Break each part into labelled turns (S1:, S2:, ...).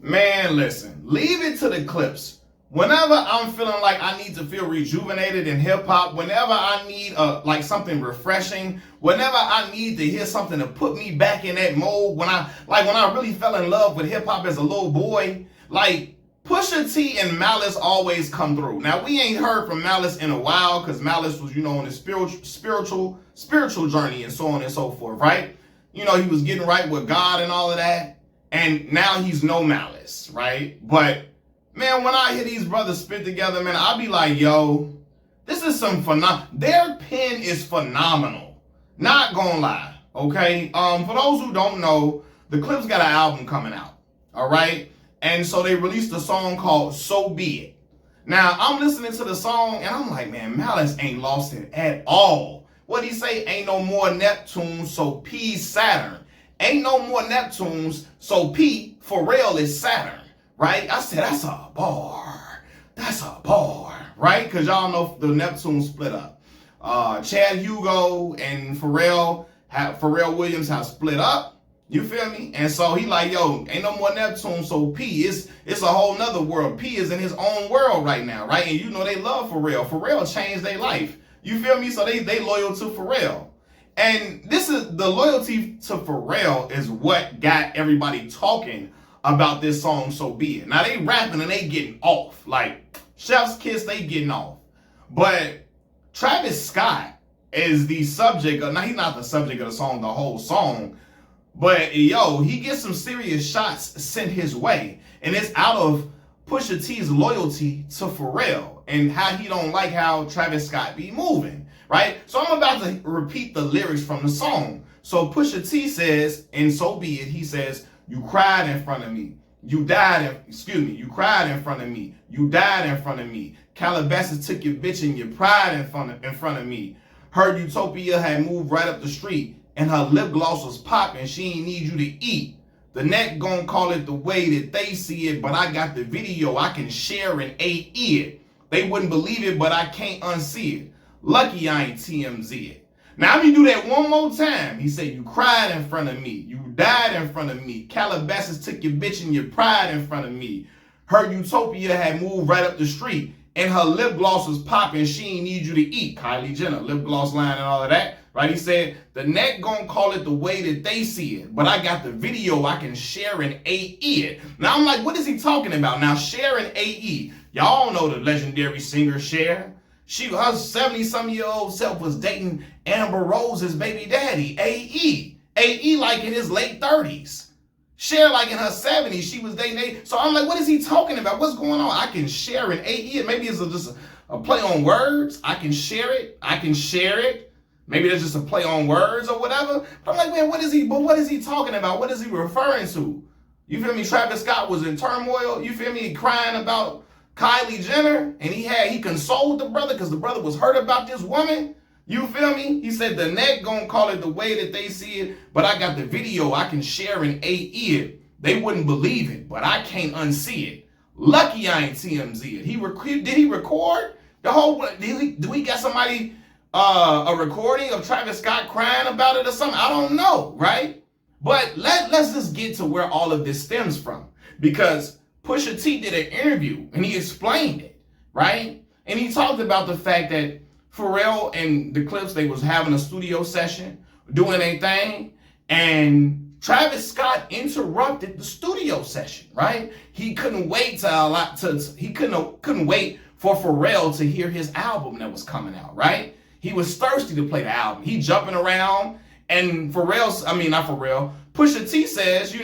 S1: Man, listen, leave it to the Clipse. Whenever I'm feeling like I need to feel rejuvenated in hip hop, whenever I need like something refreshing, whenever I need to hear something to put me back in that mode, when I really fell in love with hip hop as a little boy, like Pusha T and Malice always come through. Now we ain't heard from Malice in a while because Malice was, on his spiritual journey and so on and so forth, right? He was getting right with God and all of that. And now he's no Malice, right? But man, when I hear these brothers spit together, man, I'll be like, yo, this is some their pen is phenomenal. Not gonna lie, okay? For those who don't know, the Clipse got an album coming out, all right? And so they released a song called So Be It. Now, I'm listening to the song, and I'm like, man, Malice ain't lost it at all. What'd he say? Ain't no more Neptune, so P Saturn. Ain't no more Neptunes, so P, Pharell is Saturn, right? I said, that's a bar. That's a bar, right? Because y'all know the Neptunes split up. Chad Hugo and Pharrell Williams have split up. You feel me? And so he like, yo, ain't no more Neptune, so P, it's a whole nother world. P is in his own world right now, right? And they love Pharrell. Pharrell changed their life. You feel me? So they loyal to Pharrell. And this is the loyalty to Pharrell is what got everybody talking about this song, So Be It. Now they rapping and they getting off. Like, chef's kiss, they getting off. But Travis Scott is the subject of, now he's not the subject of the song, the whole song. But yo, he gets some serious shots sent his way. And it's out of Pusha T's loyalty to Pharrell and how he don't like how Travis Scott be moving. Right? So I'm about to repeat the lyrics from the song. So Pusha T says, and So Be It, he says, you cried in front of me. You cried in front of me. You died in front of me. Calabasas took your bitch and your pride in front of me. Heard Utopia had moved right up the street and her lip gloss was popping. She ain't need you to eat. The net gon' call it the way that they see it, but I got the video. I can share and AE it. They wouldn't believe it, but I can't unsee it. Lucky I ain't TMZ it. Now let me do that one more time. He said, you cried in front of me. You died in front of me. Calabasas took your bitch and your pride in front of me. Her Utopia had moved right up the street and her lip gloss was popping. She ain't need you to eat. Kylie Jenner, lip gloss line and all of that. Right? He said, the net gonna call it the way that they see it. But I got the video. I can share and AE it. Now I'm like, what is he talking about? Now share and AE. Y'all know the legendary singer Cher. Her 70-some-year-old self was dating Amber Rose's baby daddy, AE. AE like in his late 30s. Cher like in her 70s. She was dating AE. So I'm like, what is he talking about? What's going on? I can share and AE it. Maybe it's just a play on words. I can share it. I can share it. Maybe it's just a play on words or whatever. But I'm like, man, what is he talking about? What is he referring to? You feel me? Travis Scott was in turmoil. You feel me? Crying about Kylie Jenner, and he consoled the brother because the brother was hurt about this woman. You feel me? He said the net gonna call it the way that they see it, but I got the video. I can share and AE it. They wouldn't believe it, but I can't unsee it. Lucky I ain't TMZ it. Did he record the whole? Do we got somebody a recording of Travis Scott crying about it or something? I don't know, right? But let's just get to where all of this stems from, because Pusha T did an interview and he explained it, right? And he talked about the fact that Pharrell and the Clipse, they was having a studio session, doing their thing, and Travis Scott interrupted the studio session, right? He couldn't wait couldn't wait for Pharrell to hear his album that was coming out, right? He was thirsty to play the album. He jumping around, and Pusha T says,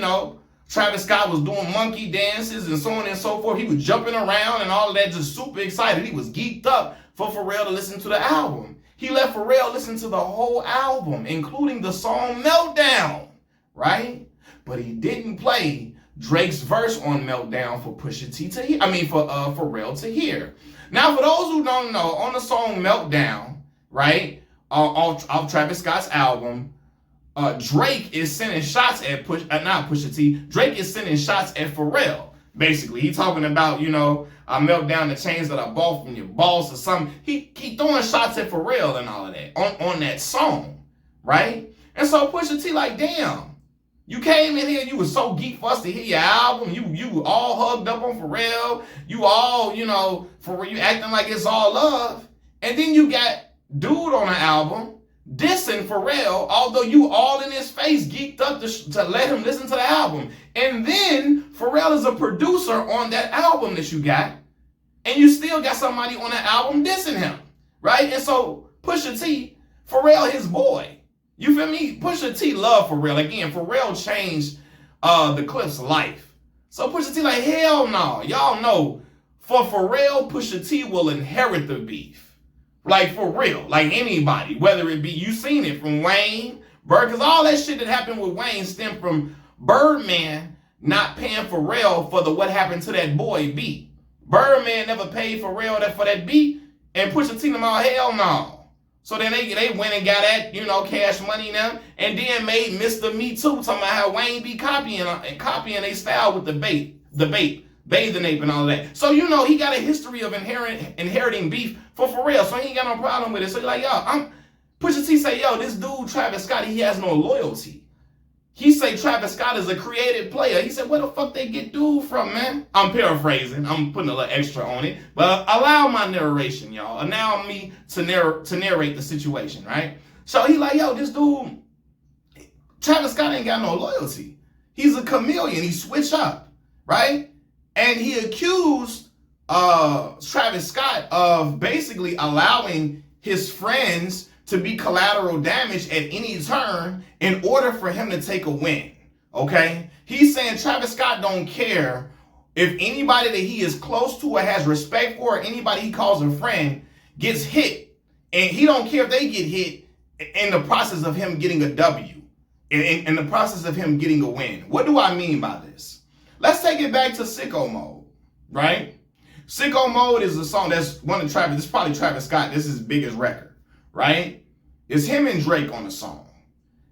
S1: Travis Scott was doing monkey dances and so on and so forth. He was jumping around and all of that, just super excited. He was geeked up for Pharrell to listen to the album. He let Pharrell listen to the whole album, including the song Meltdown, right? But he didn't play Drake's verse on Meltdown for Pharrell to hear. Now, for those who don't know, on the song Meltdown, right, off Travis Scott's album, Drake is sending shots at Pusha T. Drake is sending shots at Pharrell. Basically, he talking about, I melt down the chains that I bought from your boss or something. He throwing shots at Pharrell and all of that on that song, right? And so Pusha T like, damn, You came in here, you was so geek for us to hear your album. You all hugged up on Pharell. You all, for you acting like it's all love. And then you got dude on the album dissing Pharrell, although you all in his face geeked up to let him listen to the album. And then Pharrell is a producer on that album that you got, and you still got somebody on the album dissing him, right? And so Pusha T, Pharrell his boy. You feel me? Pusha T love Pharrell. Again, Pharrell changed the Clipse life. So Pusha T like, hell no. Y'all know, for Pharrell, Pusha T will inherit the beef. Like, for real. Like, anybody. Whether it be, you seen it from Wayne, Bird, because all that shit that happened with Wayne stemmed from Birdman not paying Pharrell for the What Happened to That Boy beat. Birdman never paid Pharrell for that beat, and Pusha T them all, hell no. So then they went and got that, Cash Money now, and then made Mr. Me Too, talking about how Wayne be copying their style with the bathing ape and all of that. So, he got a history of inheriting beef for Pharrell, so he ain't got no problem with it. So, like, Pusha T say, this dude, Travis Scott, he has no loyalty. He say Travis Scott is a creative player. He said, where the fuck they get dude from, man? I'm paraphrasing. I'm putting a little extra on it. But allow my narration, y'all. Allow me to narrate the situation, right? So he like, this dude, Travis Scott ain't got no loyalty. He's a chameleon. He switch up, right? And he accused Travis Scott of basically allowing his friends to be collateral damage at any turn in order for him to take a win, okay? He's saying Travis Scott don't care if anybody that he is close to or has respect for, or anybody he calls a friend, gets hit. And he don't care if they get hit in the process of him getting a W, in the process of him getting a win. What do I mean by this? Let's take it back to Sicko Mode, right? Sicko Mode is a song that's this is probably Travis Scott. This is his biggest record, right? It's him and Drake on the song.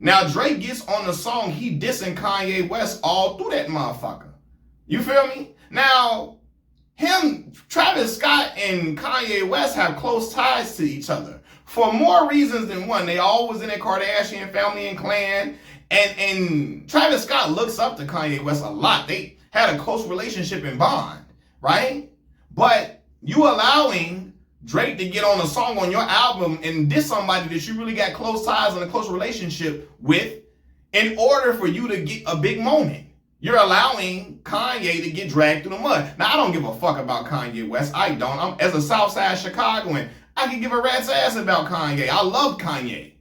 S1: Now, Drake gets on the song, he dissing Kanye West all through that motherfucker. You feel me? Now, Travis Scott and Kanye West have close ties to each other for more reasons than one. They all was in a Kardashian family and clan. And Travis Scott looks up to Kanye West a lot. They had a close relationship and bond, right? But you allowing Drake to get on a song on your album and diss somebody that you really got close ties and a close relationship with in order for you to get a big moment. You're allowing Kanye to get dragged through the mud. Now, I don't give a fuck about Kanye West. I don't. As a Southside Chicagoan, I can give a rat's ass about Kanye. I love Kanye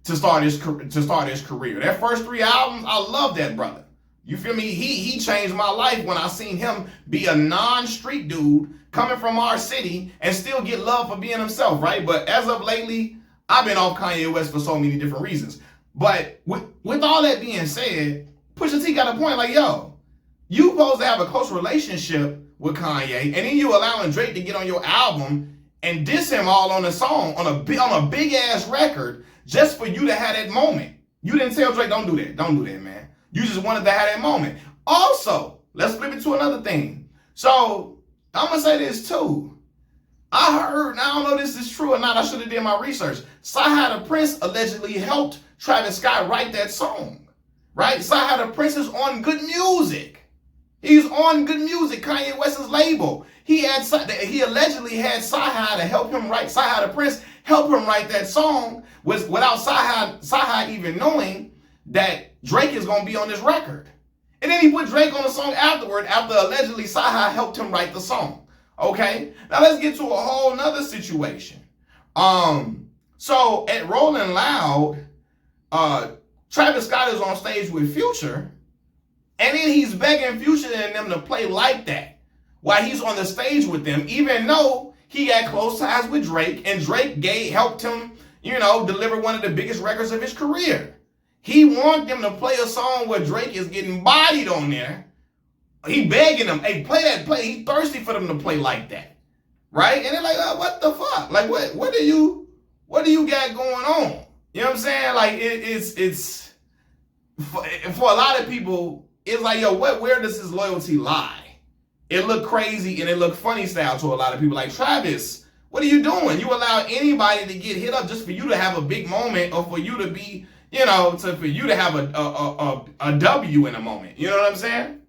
S1: to start his career. That first 3 albums, I love that brother. You feel me? He changed my life when I seen him be a non-street dude coming from our city and still get love for being himself, right? But as of lately, I've been off Kanye West for so many different reasons. But with all that being said, Pusha T got a point like, you supposed to have a close relationship with Kanye, and then you allowing Drake to get on your album and diss him all on a song, on a big ass record, just for you to have that moment. You didn't tell Drake, don't do that. Don't do that, man. You just wanted to have that moment. Also, let's flip it to another thing. So, I'm going to say this too. I heard, now I don't know if this is true or not, I should have did my research. Sci-Hi the Prince allegedly helped Travis Scott write that song, right? Sci-Hi the Prince is on Good Music. He's on Good Music, Kanye West's label. He allegedly had Sci-Hi to help him write, Sci-Hi the Prince help him write that song without Sci-Hi even knowing that Drake is going to be on this record. And then he put Drake on the song afterward after allegedly Sci-Hi helped him write the song. Okay? Now let's get to a whole nother situation. So at Rolling Loud, Travis Scott is on stage with Future, and then he's begging Future and them to play Like That while he's on the stage with them, even though he had close ties with Drake, and Drake helped him, deliver one of the biggest records of his career. He wanted them to play a song where Drake is getting bodied on there. He begging them, hey, play that, play. He thirsty for them to play Like That, right? And they're like, what the fuck? Like, what do you got going on? You know what I'm saying? Like, it's for a lot of people, it's like, where does his loyalty lie? It looked crazy and it looked funny style to a lot of people. Like, Travis, what are you doing? You allow anybody to get hit up just for you to have a big moment or for you to be, you know, for you to have a W in a moment. You know what I'm saying?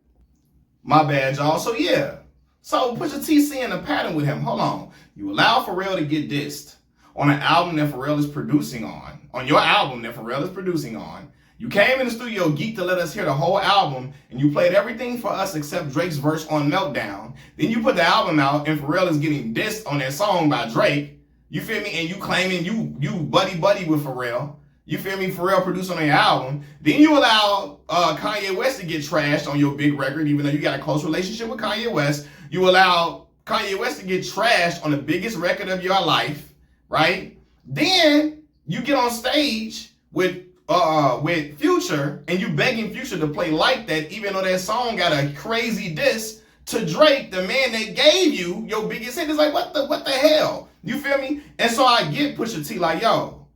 S1: My bad, y'all. So yeah. So Pusha T seeing a pattern with him. Hold on. You allow Pharell to get dissed on an album that Pharrell is producing on your album that Pharrell is producing on. You came in the studio geek to let us hear the whole album, and you played everything for us except Drake's verse on Meltdown. Then you put the album out, and Pharrell is getting dissed on that song by Drake. You feel me? And you claiming you buddy with Pharrell. You feel me? Pharrell produced on your album. Then you allow Kanye West to get trashed on your big record, even though you got a close relationship with Kanye West. You allow Kanye West to get trashed on the biggest record of your life, right? Then you get on stage with Future, and you begging Future to play Like That, even though that song got a crazy diss to Drake, the man that gave you your biggest hit. Is like, what the hell? You feel me? And so I get Pusha T like, yo,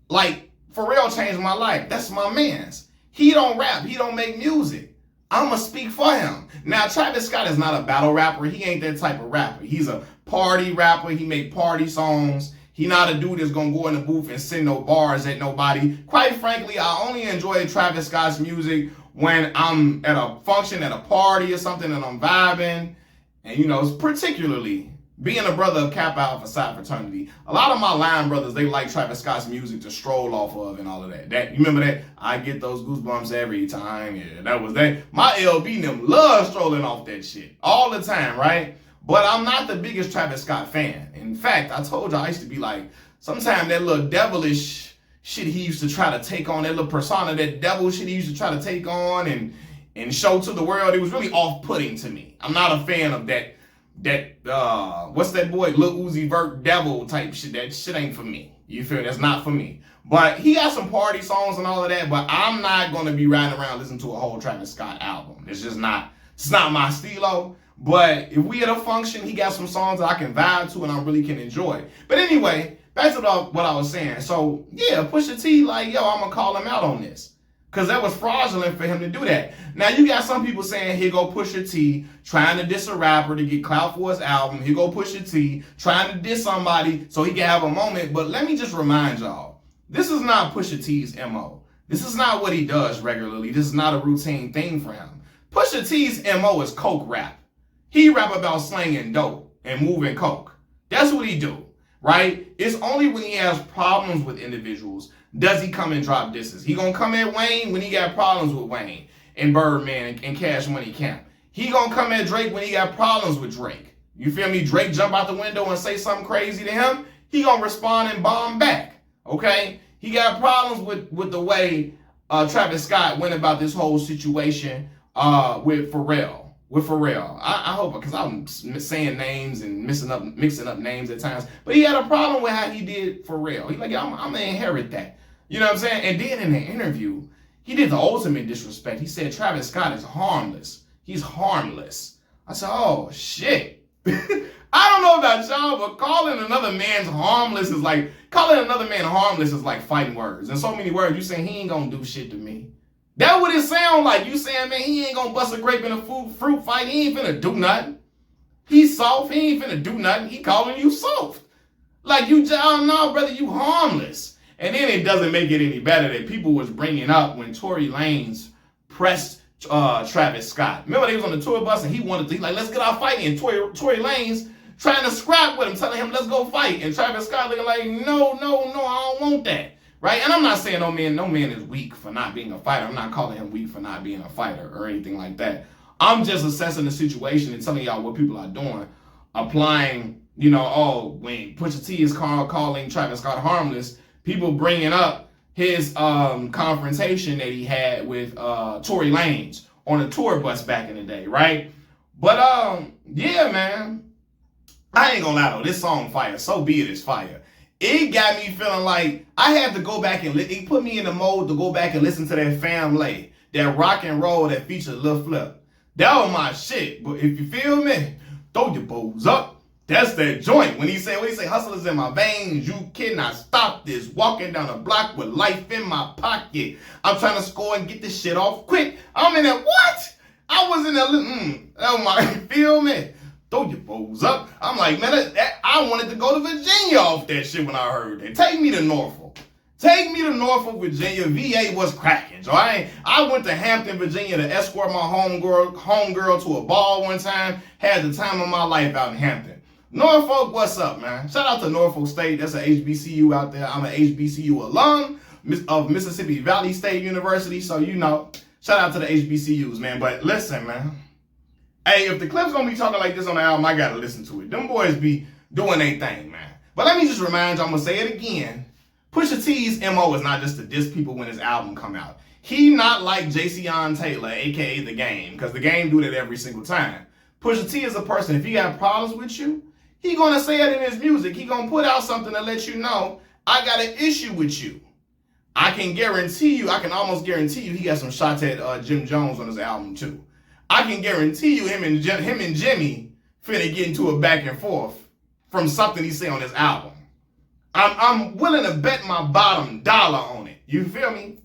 S1: like, Pharrell changed my life. That's my man's. He don't rap. He don't make music. I'ma speak for him. Now, Travis Scott is not a battle rapper. He ain't that type of rapper. He's a party rapper. He make party songs. He not a dude that's gonna go in the booth and send no bars at nobody. Quite frankly, I only enjoy Travis Scott's music when I'm at a function, at a party or something, and I'm vibing. And, you know, particularly being a brother of Kappa Alpha Psi fraternity, a lot of my line brothers, they like Travis Scott's music to stroll off of and all of that. You remember that? I get those goosebumps every time. Yeah, that was that. My LB and them love strolling off that shit all the time, right? But I'm not the biggest Travis Scott fan. In fact, I told you I used to be like, sometimes that little devilish shit he used to try to take on, that little persona, that devil shit he used to try to take on and show to the world, it was really off-putting to me. I'm not a fan of that what's that boy, Lil Uzi Vert devil type shit. That shit ain't for me. You feel me? That's not for me. But he got some party songs and all of that, but I'm not gonna be riding around listening to a whole Travis Scott album. It's not my stilo. But if we at a function, he got some songs that I can vibe to and I really can enjoy. But anyway, back to what I was saying. So yeah, Pusha T, like, yo, I'm gonna call him out on this. Because that was fraudulent for him to do that. Now, you got some people saying, here go Pusha T, trying to diss a rapper to get clout for his album. Here go Pusha T, trying to diss somebody so he can have a moment. But let me just remind y'all, this is not Pusha T's MO. This is not what he does regularly. This is not a routine thing for him. Pusha T's MO is coke rap. He rap about slanging dope and moving coke. That's what he do, right? It's only when he has problems with individuals does he come and drop disses. He gonna come at Wayne when he got problems with Wayne and Birdman and Cash Money Camp. He gonna come at Drake when he got problems with Drake. You feel me? Drake jump out the window and say something crazy to him, he gonna respond and bomb back, okay? He got problems with the way Travis Scott went about this whole situation with Pharrell. I hope, because I'm saying names and mixing up names at times, but he had a problem with how he did Pharrell. He like, I'm gonna inherit that. You know what I'm saying? And then in the interview, he did the ultimate disrespect. He said Travis Scott is harmless. He's harmless. I said, oh shit. I don't know about y'all, but calling another man harmless is like fighting words. In so many words, you saying he ain't gonna do shit to me. That what it sound like. You saying, man, he ain't gonna bust a grape in a fruit fight. He ain't finna do nothing. He's soft. He ain't finna do nothing. He calling you soft. Like, you, no, brother, you harmless. And then it doesn't make it any better that people was bringing up when Tory Lanez pressed Travis Scott. Remember, they was on the tour bus and he like, let's get out fighting. And Tory Lanez trying to scrap with him, telling him, let's go fight. And Travis Scott looking like, no, I don't want that. Right? And I'm not saying no man is weak for not being a fighter. I'm not calling him weak for not being a fighter or anything like that. I'm just assessing the situation and telling y'all what people are doing. Applying, you know, when Pusha T is calling Travis Scott harmless, people bringing up his confrontation that he had with Tory Lanez on a tour bus back in the day, right? But yeah, man, I ain't gonna lie though, this song fire. So be it is fire. It got me feeling like I had to go back and it put me in the mode to go back and listen to that family, that rock and roll that featured Lil Flip. That was my shit. But if you feel me, throw your bows up. That's that joint. When he say hustlers in my veins, you cannot stop this. Walking down the block with life in my pocket. I'm trying to score and get this shit off quick. I'm in that, what? I was in that, oh my, feel me? Throw your bows up. I'm like, man, I wanted to go to Virginia off that shit when I heard that. Take me to Norfolk. Take me to Norfolk, Virginia. VA was cracking. So I went to Hampton, Virginia to escort my homegirl to a ball one time. Had the time of my life out in Hampton. Norfolk, what's up, man? Shout out to Norfolk State. That's an HBCU out there. I'm an HBCU alum of Mississippi Valley State University. So, you know, shout out to the HBCUs, man. But listen, man. Hey, if the Clipse gonna be talking like this on the album, I gotta listen to it. Them boys be doing their thing, man. But let me just remind you, I'm gonna say it again. Pusha T's MO is not just to diss people when his album come out. He not like Jayceon Taylor, aka The Game, because The Game do that every single time. Pusha T is a person, if he got problems with you, he gonna say it in his music. He gonna put out something to let you know, I got an issue with you. I can almost guarantee you he got some shots at Jim Jones on his album too. I can guarantee you him and Jimmy finna get into a back and forth from something he say on his album. I'm willing to bet my bottom dollar on it. You feel me?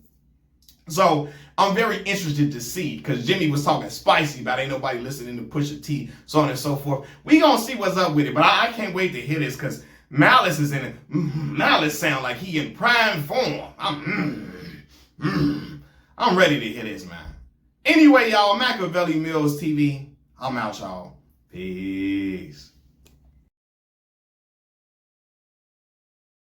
S1: So I'm very interested to see, because Jimmy was talking spicy about ain't nobody listening to Pusha T, so on and so forth. We gonna see what's up with it, but I can't wait to hear this, because Malice is in it. Malice sound like he in prime form. I'm ready to hear this, man. Anyway, y'all, Machiavelli Mills TV, I'm out, y'all. Peace.